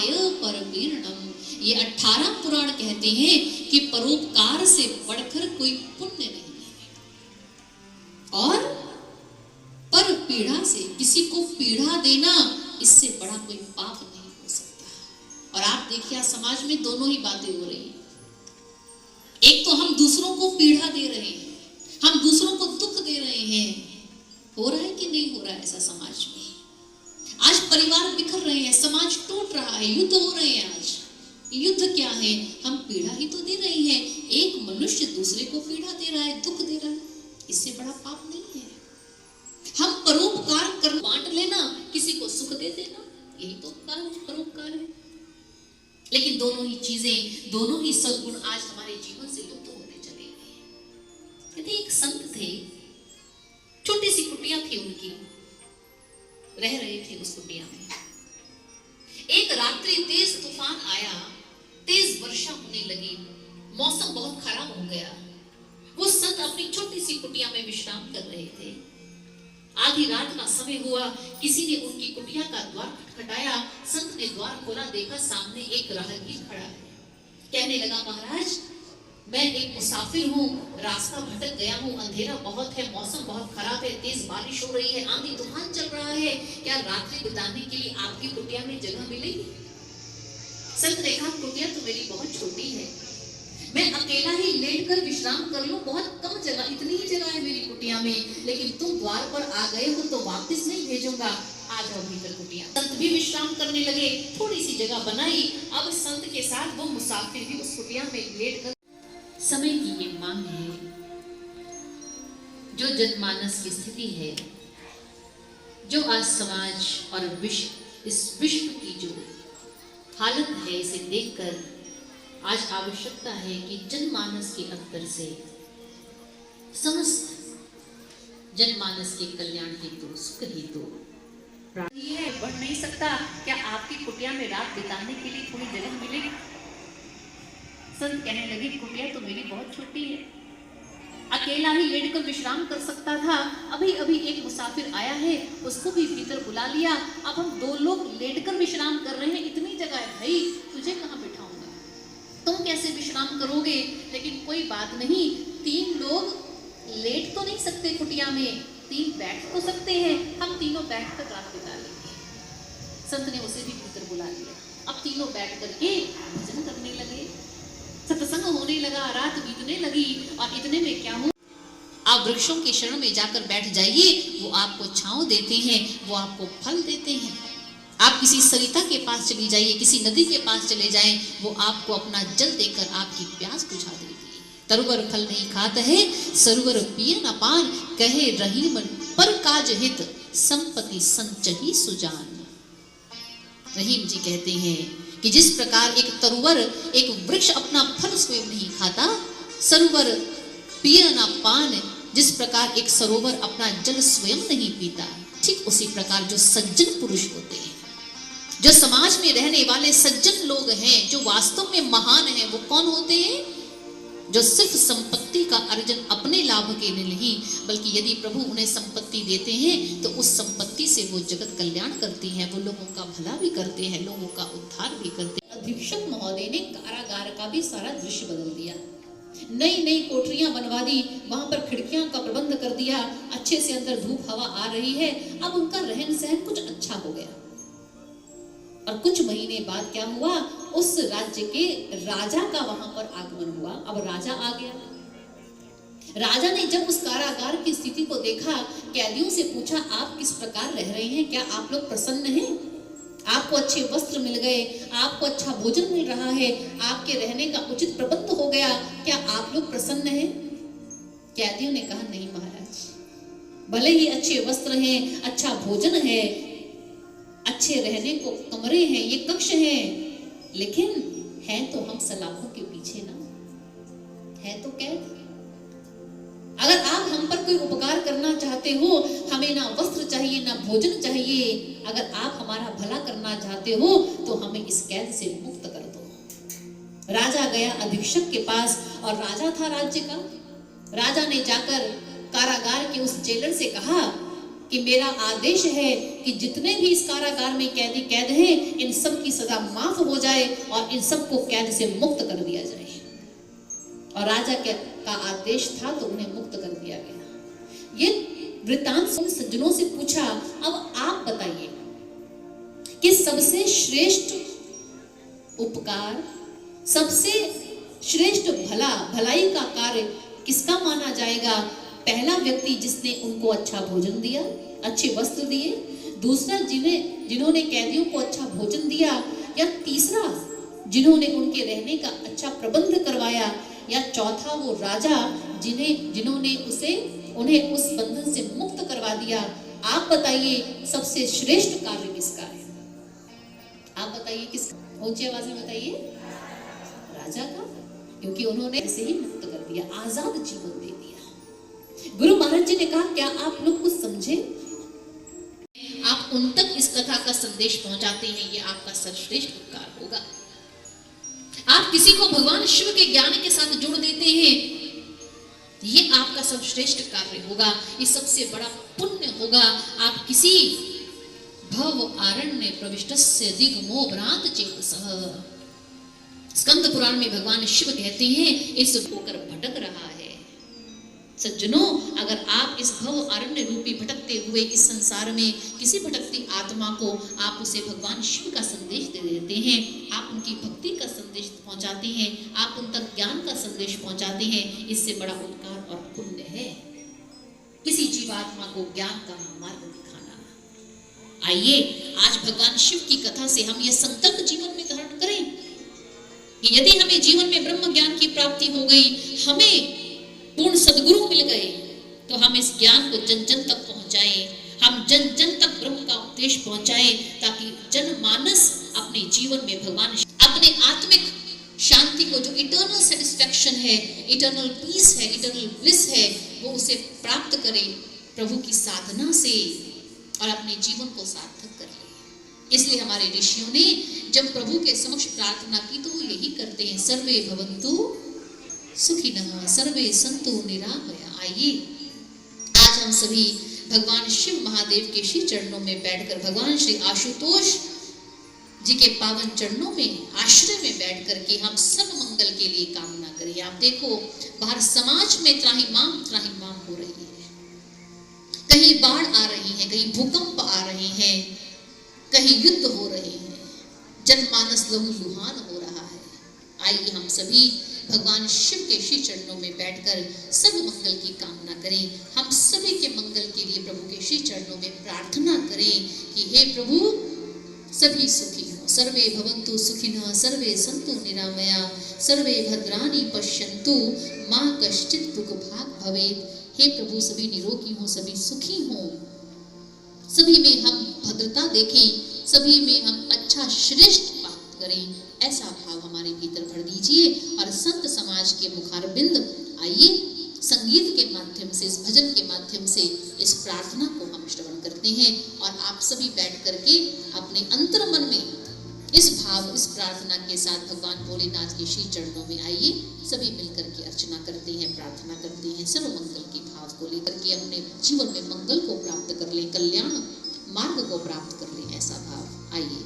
परोपकाराय परपीड़नम। ये 18 पुराण कहते हैं कि परोपकार से बढ़कर कोई पुण्य नहीं है, और पर पीड़ा से, किसी को पीड़ा देना, इससे बड़ा कोई पाप नहीं हो सकता। और आप देखिए समाज में दोनों ही बातें हो रही हैं। एक तो हम दूसरों को पीड़ा दे रहे हैं, हम दूसरों को दुख दे रहे हैं। हो रहा है कि नहीं हो रहा है ऐसा समाज में? आज परिवार बिखर रहे हैं, समाज टूट रहा है, युद्ध हो रहे हैं। आज युद्ध क्या है? हम पीड़ा ही तो दे रहे हैं। एक मनुष्य दूसरे को पीड़ा दे रहा है, दुख दे रहा है, इससे बड़ा पाप नहीं है। हम परोपकार कर, बांट लेना, किसी को सुख दे देना, यही तो उपकार है, परोपकार है। लेकिन दोनों ही चीजें, दोनों ही सद्गुण आज हमारे जीवन से लुप्त होते चले गए। कहते एक संत थे, छोटी सी कुटिया थी उनकी, रह रहे थे उस कुटिया में। एक रात्रि तेज तूफान आया, तेज वर्षा होने लगी, मौसम बहुत खराब हो गया। वो संत अपनी छोटी सी कुटिया में विश्राम कर रहे थे। आधी रात का समय हुआ, किसी ने उनकी कुटिया का द्वार खटखटाया। संत ने द्वार खोला, देखा सामने एक राहगीर खड़ा है। कहने लगा, महाराज मैं एक मुसाफिर हूँ, रास्ता भटक गया हूँ, अंधेरा बहुत है, मौसम बहुत खराब है, तेज बारिश हो रही है, आंधी तूफान चल रहा है, क्या रात्रि बिताने के लिए आपकी कुटिया में जगह मिलेगी? संत ने कहा, कुटिया तो मेरी बहुत छोटी है, मैं अकेला ही लेट कर विश्राम कर लूं, बहुत कम जगह, इतनी ही जगह है मेरी कुटिया में, लेकिन तुम द्वार पर आ गए हो तो वापस नहीं भेजूंगा, आ जाओ भीतर कुटिया। संत भी विश्राम करने लगे, थोड़ी सी जगह बनाई। अब संत के साथ वो मुसाफिर भी उस कुटिया में लेट कर। समय की ये मांग है, जो जनमानस की स्थिति है, जो आज समाज और विश्व, इस विश्व की जो हालत है, इसे देखकर आज आवश्यकता है कि जनमानस के अंतर से समस्त जनमानस के कल्याण हेतु, सुख हेतु ये है, बढ़ नहीं सकता। क्या आपकी कुटिया में रात बिताने के लिए थोड़ी जगह मिलेगी? संत कहने लगे, कुटिया तो मेरी बहुत छोटी है, अकेला ही लेटकर विश्राम कर सकता था, अभी अभी एक मुसाफिर आया है, उसको भी भीतर बुला लिया, अब हम 2 लोग लेटकर विश्राम कर रहे हैं, इतनी जगह है, भाई तुझे कहाँ बिठाऊंगा, तुम कैसे विश्राम करोगे? लेकिन कोई बात नहीं, 3 लोग लेट तो नहीं सकते कुटिया में, 3 बैठ तो सकते हैं, हम तीनों बैठ कर रात बिता लेंगे। संत ने उसे भी भीतर बुला लिया। अब तीनों बैठ करके भजन करने लगे, सत्संग होने लगा, रात बीतने लगी। और इतने में क्या हुआ, आप वृक्षों के शरण में जाकर बैठ जाइए, वो आपको छांव देते हैं, वो आपको फल देते हैं। आप किसी सरिता के पास चली जाइए, किसी नदी के पास चले जाएं, वो आपको अपना जल देकर आपकी प्यास बुझा देती है। तरुवर फल नहीं खात है, सरोवर पिय न पान, कहे रहीम पर काज हित, संपत्ति संचही सुजान। रहीम जी कहते हैं कि जिस प्रकार एक तरुवर, एक वृक्ष अपना फल स्वयं नहीं खाता, सरोवर पिय न पान, जिस प्रकार एक सरोवर अपना जल स्वयं नहीं पीता, ठीक उसी प्रकार जो सज्जन पुरुष होते हैं, जो समाज में रहने वाले सज्जन लोग हैं, जो वास्तव में महान हैं, वो कौन होते हैं? जो सिर्फ संपत्ति का अर्जन अपने लाभ के लिए नहीं, बल्कि यदि प्रभु उन्हें संपत्ति देते हैं तो उस संपत्ति से वो जगत कल्याण करती हैं, वो लोगों का भला भी करते हैं, लोगों का उद्धार भी करते हैं। अधीक्षक महोदय ने कारागार का भी सारा दृश्य बदल दिया, नई नई कोठरियां बनवा दी, वहां पर खिड़कियां का प्रबंध कर दिया, अच्छे से अंदर धूप हवा आ रही है। अब उनका रहन सहन कुछ अच्छा हो गया। और कुछ महीने बाद क्या हुआ, उस राज्य के राजा का वहां पर आगमन हुआ। अब राजा आ गया। राजा ने जब उस कारागार की स्थिति को देखा, कैदियों से पूछा, आप किस प्रकार रह रहे हैं, क्या आप लोग प्रसन्न हैं? आपको अच्छे वस्त्र मिल गए, आपको अच्छा भोजन मिल रहा है, आपके रहने का उचित प्रबंध हो गया, क्या आप लोग प्रसन्न हैं? कैदियों ने कहा, नहीं महाराज, भले ही अच्छे वस्त्र हैं, अच्छा भोजन है, अच्छे रहने को कमरे हैं, ये कक्ष हैं, लेकिन है तो हम सलाखों के पीछे ना, है तो कैद। अगर आप हम पर कोई उपकार करना चाहते हो, हमें ना वस्त्र चाहिए ना भोजन चाहिए, अगर आप हमारा भला करना चाहते हो तो हमें इस कैद से मुक्त कर दो। राजा गया अधीक्षक के पास, और राजा था राज्य का। राजा ने जाकर कारागार के उस जेलर से कहा कि मेरा आदेश है कि जितने भी इस कारागार में कैदी कैद हैं, इन सब की सजा माफ हो जाए और इन सबको कैद से मुक्त कर दिया जाए। और राजा का आदेश था तो उन्हें मुक्त कर दिया गया। ये वृत्तांत सज्जनों से पूछा, अब आप बताइए कि सबसे श्रेष्ठ उपकार, सबसे श्रेष्ठ भलाई का कार्य किसका माना जाएगा? पहला व्यक्ति जिसने उनको अच्छा भोजन दिया, अच्छे वस्त्र दिए, दूसरा जिन्होंने कैदियों को अच्छा भोजन दिया, या तीसरा जिन्होंने उनके रहने का अच्छा प्रबंध करवाया, या चौथा वो राजा जिन्होंने उन्हें उस बंधन से मुक्त करवा दिया। आप बताइए सबसे श्रेष्ठ कार्य किसका है? आप बताइए किसका? ऊंची आवाज में बताइए। राजा का, क्योंकि उन्होंने ऐसे ही मुक्त कर दिया, आजाद जीवन दे दिया। गुरु महाराज जी ने कहा, क्या आप लोग कुछ समझे? आप उन तक इस कथा का संदेश पहुंचाते हैं, ये आपका सर्वश्रेष्ठ उपकार होगा। आप किसी को भगवान शिव के ज्ञान के साथ जोड़ देते हैं, ये आपका सर्वश्रेष्ठ कार्य होगा, ये सबसे बड़ा पुण्य होगा। आप किसी भव आरण्य प्रविष्टस्य दिग्मो भ्रांत चेतसः, स्कंद पुराण में भगवान शिव कहते हैं, इस होकर भटक रहा है। सज्जनों, अगर आप इस भव अरण्य रूपी भटकते हुए इस संसार में किसी भटकती आत्मा को आप उसे भगवान शिव का संदेश दे देते हैं, आप उनकी भक्ति का संदेश पहुंचाते हैं, आप उन तक ज्ञान का संदेश पहुंचाते हैं, इससे बड़ा उपकार और पुण्य है किसी जीवात्मा को ज्ञान का मार्ग दिखाना। आइए आज भगवान शिव की कथा से हम ये संकल्प जीवन में धारण करें कि यदि हमें जीवन में ब्रह्म ज्ञान की प्राप्ति हो गई, हमें पूर्ण सद्गुरु मिल गए, तो हम इस ज्ञान को जन जन तक पहुंचाएं, हम जन जन तक ब्रह्म का उपदेश पहुंचाएं, ताकि जनमानस अपने जीवन में भगवान अपने आत्मिक शांति को, जो इटर्नल सेटिस्फैक्शन है, इटर्नल पीस है, इटर्नल ब्लिस है, वो उसे प्राप्त करे प्रभु की साधना से और अपने जीवन को सार्थक कर ले। इसलिए हमारे ऋषियों ने जब प्रभु के समक्ष प्रार्थना की तो वो यही करते हैं, सर्वे भवन्तु सुखिनः सर्वे सन्तु निरामया। आइए आज हम सभी भगवान शिव महादेव के श्री चरणों में बैठकर भगवान श्री आशुतोष जी के पावन चरणों में आश्रय में बैठ करके हम सब मंगल के लिए कामना करें। आप देखो बाहर समाज में त्राहिमाम हो रही है, कहीं बाढ़ आ रही है, कहीं भूकंप आ रहे हैं, कहीं युद्ध हो रहे हैं, जनमानस लहूलुहान हो रहा है। आइए हम सभी भगवान शिव के श्री चरणों में बैठकर सब मंगल की कामना करें। हम सभी के मंगल के लिए प्रभु के श्री चरणों में प्रार्थना करें कि हे प्रभु सभी सुखी हो, सर्वे भवन्तु सुखिनः सर्वे सन्तु निरामया सर्वे भद्राणि पश्यन्तु मां कश्चित् दुःखभाग् भवेत्। हे प्रभु सभी निरोगी हो, सभी सुखी हो, सभी में हम भद्रता देखें, सभी में हम अच्छा श्रेष्ठ प्राप्त करें, ऐसा भाव हमारे भीतर भर दीजिए। और संत समाज के मुखारबिंद आइए संगीत के माध्यम से, इस भजन के माध्यम से इस प्रार्थना को हम श्रवण करते हैं। और आप सभी बैठ करके अपने अंतर मन में इस भाव, इस प्रार्थना के साथ भगवान भोलेनाथ के श्री चरणों में आइए सभी मिलकर के अर्चना करते हैं, प्रार्थना करते हैं, सर्व मंगल के भाव को लेकर के अपने जीवन में मंगल को प्राप्त कर ले, कल्याण मार्ग को प्राप्त कर ले, ऐसा भाव। आइए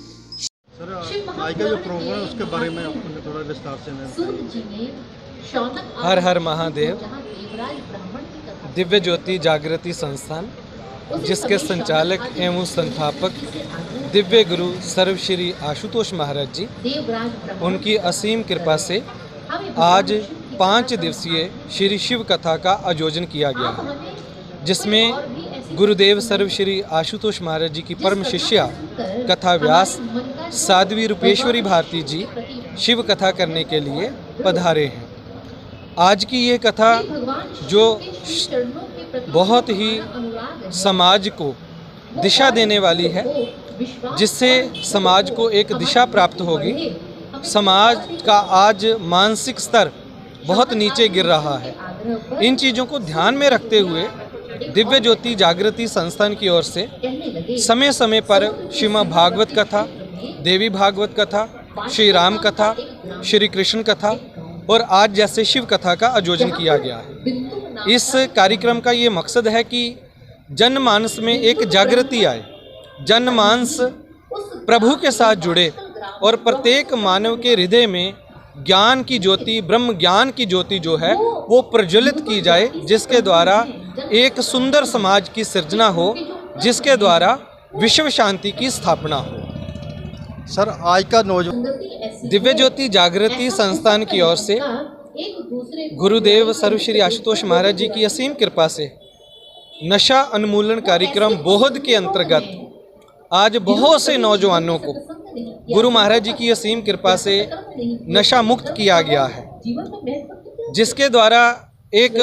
सर, आज का जो प्रोग्राम है उसके बारे में आपने थोड़ा विस्तार से हर हर महादेव दिव्य ज्योति जागृति संस्थान, जिसके संचालक एवं संस्थापक दिव्य गुरु सर्व श्री आशुतोष महाराज जी, उनकी असीम कृपा से आज 5 दिवसीय श्री शिव कथा का आयोजन किया गया है, जिसमें गुरुदेव सर्व श्री आशुतोष महाराज जी की परम शिष्या कथा व्यास साध्वी रूपेश्वरी भारती जी शिव कथा करने के लिए पधारे हैं। आज की ये कथा जो बहुत ही समाज को दिशा देने वाली है, जिससे समाज को एक दिशा प्राप्त होगी। समाज का आज मानसिक स्तर बहुत नीचे गिर रहा है। इन चीज़ों को ध्यान में रखते हुए दिव्य ज्योति जागृति संस्थान की ओर से समय समय पर श्रीमद् भागवत कथा, देवी भागवत कथा, श्री राम कथा, श्री कृष्ण कथा और आज जैसे शिव कथा का आयोजन किया गया है। इस कार्यक्रम का ये मकसद है कि जनमानस में एक जागृति आए, जनमानस प्रभु के साथ जुड़े और प्रत्येक मानव के हृदय में ज्ञान की ज्योति, ब्रह्म ज्ञान की ज्योति जो है वो प्रज्वलित की जाए, जिसके द्वारा एक सुंदर समाज की सृजना हो, जिसके द्वारा विश्व शांति की स्थापना हो। सर, आज का नौजवान दिव्य ज्योति जागृति संस्थान की ओर से गुरुदेव सर्वश्री आशुतोष महाराज जी की असीम कृपा से नशा उन्मूलन कार्यक्रम बोहद के अंतर्गत आज बहुत से नौजवानों को गुरु महाराज जी की असीम कृपा से नशा मुक्त किया गया है, जिसके द्वारा एक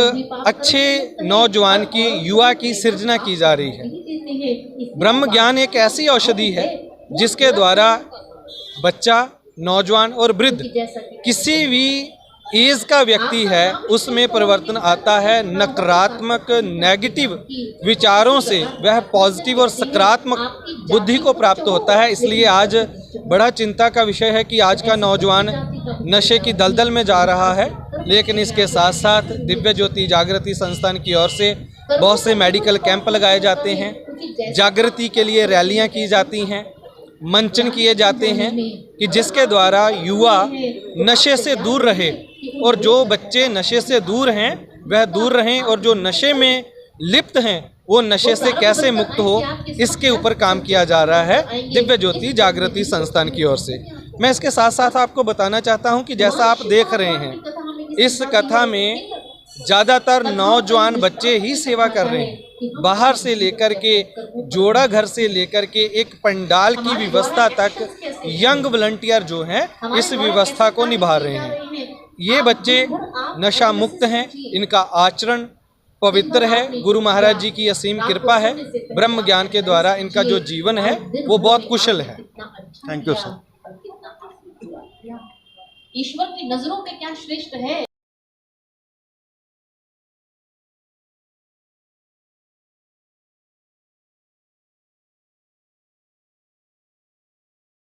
अच्छे नौजवान की, युवा की सृजना की जा रही है। ब्रह्म ज्ञान एक ऐसी औषधि है जिसके द्वारा बच्चा, नौजवान और वृद्ध किसी भी एज का व्यक्ति है उसमें परिवर्तन आता है। नकारात्मक नेगेटिव विचारों से वह पॉजिटिव और सकारात्मक बुद्धि को प्राप्त होता है। इसलिए आज बड़ा चिंता का विषय है कि आज का नौजवान नशे की दलदल में जा रहा है, लेकिन इसके साथ साथ दिव्य ज्योति जागृति संस्थान की ओर से बहुत से मेडिकल कैंप लगाए जाते हैं, जागृति के लिए रैलियां की जाती हैं, मंचन किए जाते हैं कि जिसके द्वारा युवा नशे से दूर रहे, और जो बच्चे नशे से दूर हैं वह दूर रहें, और जो नशे में लिप्त हैं वो नशे से कैसे मुक्त हो, इसके ऊपर काम किया जा रहा है दिव्य ज्योति जागृति संस्थान की ओर से। मैं इसके साथ साथ आपको बताना चाहता हूं कि जैसा आप देख रहे हैं इस कथा में ज़्यादातर नौजवान बच्चे ही सेवा कर रहे हैं। बाहर से लेकर के, जोड़ा घर से लेकर के एक पंडाल की व्यवस्था तक यंग वॉलंटियर जो हैं इस व्यवस्था को निभा रहे हैं। ये बच्चे नशा मुक्त हैं, इनका आचरण पवित्र है, गुरु महाराज जी की असीम कृपा है, ब्रह्म ज्ञान के द्वारा इनका जो जीवन है वो बहुत कुशल है। Thank you sir. ईश्वर की नजरों में क्या श्रेष्ठ है।